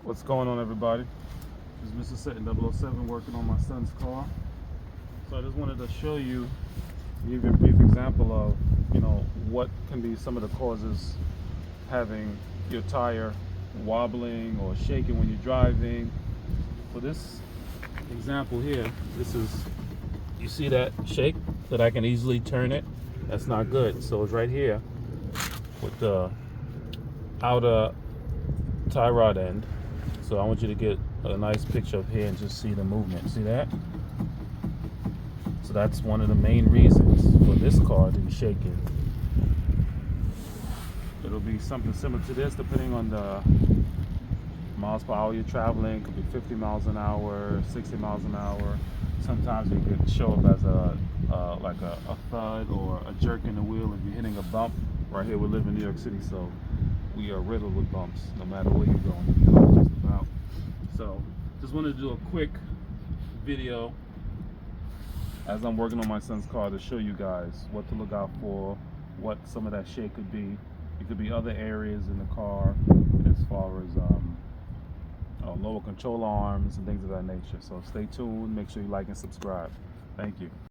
What's going on, everybody? This is MrSettin007 working on my son's car. So I just wanted to show you, give you a brief example of, what can be some of the causes having your tire wobbling or shaking when you're driving. For this example here, you see that shake that I can easily turn it? That's not good. So it's right here with the outer tie rod end. So I want you to get a nice picture of here and just see the movement. See that? So that's one of the main reasons for this car to be shaking. It'll be something similar to this depending on the miles per hour you're traveling. It could be 50 miles an hour, 60 miles an hour. Sometimes it could show up as like a thud or a jerk in the wheel if you're hitting a bump. Right here we live in New York City, so we are riddled with bumps no matter where you're going. Just about. So just wanted to do a quick video as I'm working on my son's car to show you guys what to look out for, what some of that shake could be. It could be other areas in the car as far as lower control arms and things of that nature. So stay tuned, make sure you like and subscribe. Thank you.